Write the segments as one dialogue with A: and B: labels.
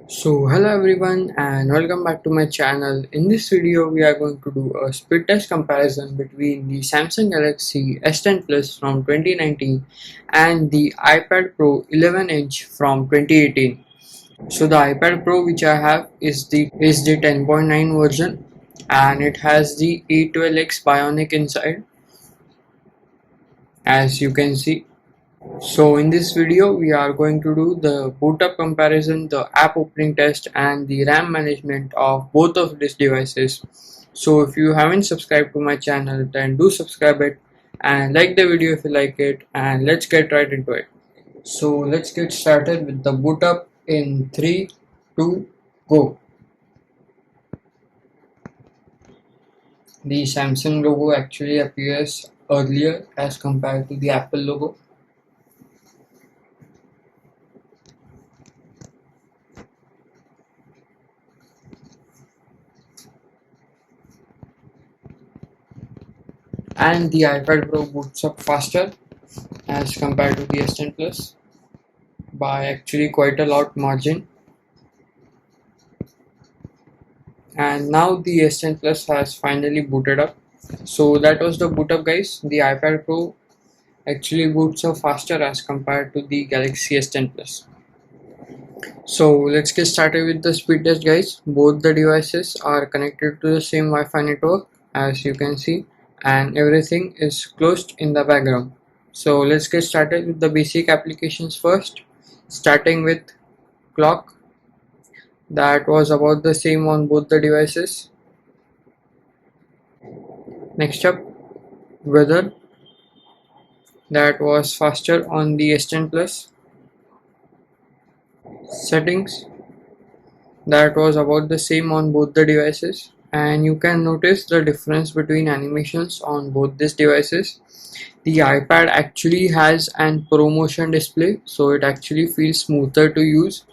A: So hello everyone and welcome back to my channel. In this video we are going to do a speed test comparison between the Samsung Galaxy S10 Plus from 2019 and the iPad Pro 11-inch from 2018. So the iPad Pro which I have is the 10.9 version and it has the A12X Bionic inside, as you can see. So in this video we are going to do the boot up comparison, the app opening test and the RAM management of both of these devices. So if you haven't subscribed to my channel, then do subscribe it and like the video if you like it, and let's get right into it. So let's get started with the boot up in 3, 2, go. The Samsung logo actually appears earlier as compared to the Apple logo. And the iPad Pro boots up faster as compared to the S10 Plus by actually quite a lot margin. And now the S10 Plus has finally booted up. So that was the boot up, guys. The iPad Pro actually boots up faster as compared to the Galaxy S10 Plus. So let's get started with the speed test, guys. Both the devices are connected to the same Wi-Fi network, as you can see, and everything is closed in the background. So let's get started with the basic applications first, starting with clock. That was about the same on both the devices. Next up, weather. That was faster on the S10 Plus. Settings. That was about the same on both the devices, and you can notice the difference between animations on both these devices. The iPad actually has an ProMotion display, so it actually feels smoother to use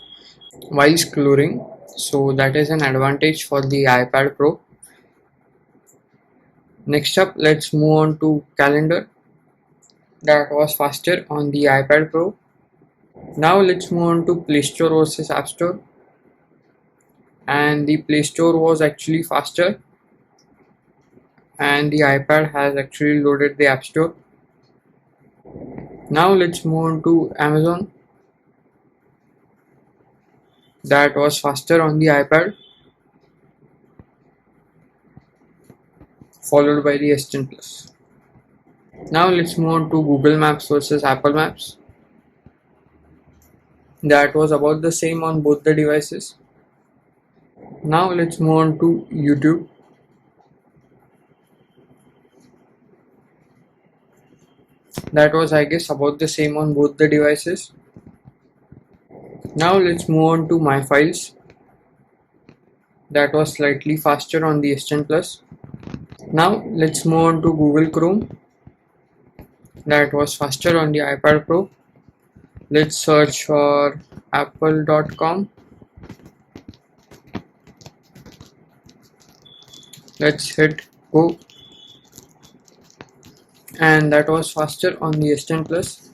A: while scrolling, so that is an advantage for the iPad Pro. Next up, let's move on to calendar. That was faster on the iPad Pro. Now let's move on to Play Store versus App Store, and the Play Store was actually faster and the iPad has actually loaded the App Store. Now let's move on to Amazon. That was faster on the iPad, followed by the S10 Plus. Now let's move on to Google Maps versus Apple Maps. That was about the same on both the devices. Now let's move on to YouTube. That was, I guess, about the same on both the devices. Now let's move on to My Files. That was slightly faster on the S10 Plus. Now let's move on to Google Chrome. That was faster on the iPad Pro. Let's search for apple.com. Let's hit go, and that was faster on the S10 Plus.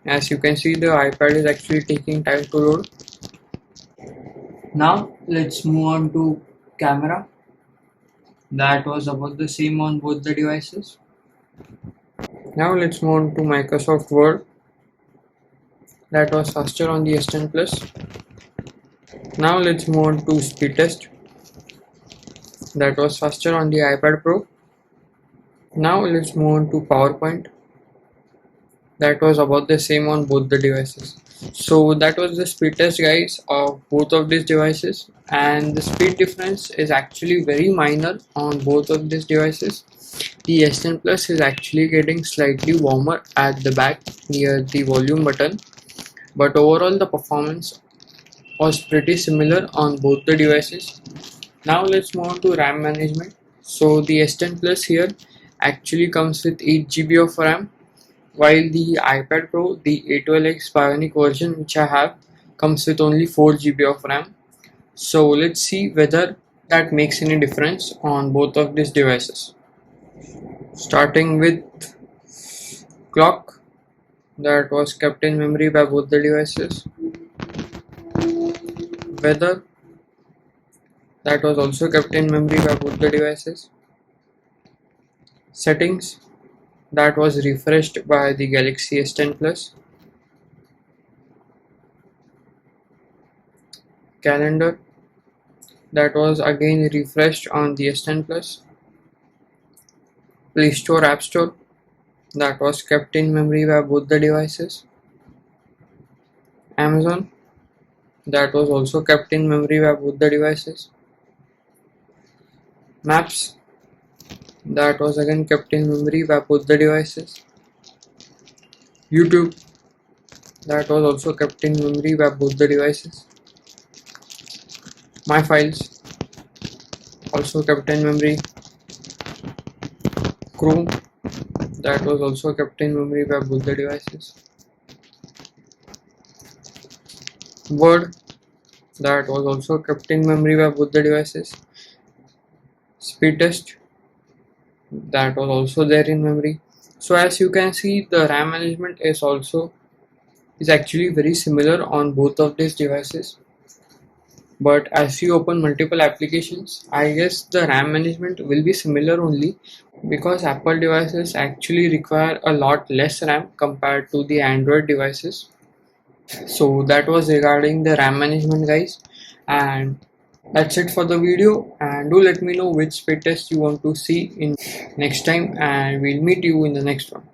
A: As you can see, the iPad is actually taking time to load. Now let's move on to camera. That was about the same on both the devices. Now let's move on to Microsoft Word. That was faster on the S10 Plus. Now let's move on to Speedtest. That was faster on the iPad Pro. Now let's move on to PowerPoint. That was about the same on both the devices. So that was the speed test, guys, of both of these devices, and the speed difference is actually very minor on both of these devices. The S10 Plus is actually getting slightly warmer at the back near the volume button, but overall the performance was pretty similar on both the devices. Now let's move on to RAM management. So the S10 Plus here actually comes with 8 GB of RAM, while the iPad Pro, the A12X Bionic version which I have, comes with only 4 GB of RAM. So let's see whether that makes any difference on both of these devices. Starting with clock, that was kept in memory by both the devices. Weather, that was also kept in memory by both the devices. Settings, that was refreshed by the Galaxy S10 Plus. Calendar, that was again refreshed on the S10 Plus. Play Store, App Store, that was kept in memory by both the devices. Amazon, that was also kept in memory by both the devices. Maps, that was again kept in memory by both the devices. YouTube, that was also kept in memory by both the devices. My Files, also kept in memory. Chrome, that was also kept in memory by both the devices. Word, that was also kept in memory by both the devices. Speedtest, that was also there in memory. So as you can see, the RAM management is actually very similar on both of these devices. But as you open multiple applications, I guess the RAM management will be similar only, because Apple devices actually require a lot less RAM compared to the Android devices. So that was regarding the RAM management, guys, and that's it for the video. And do let me know which speed test you want to see in next time, and we'll meet you in the next one.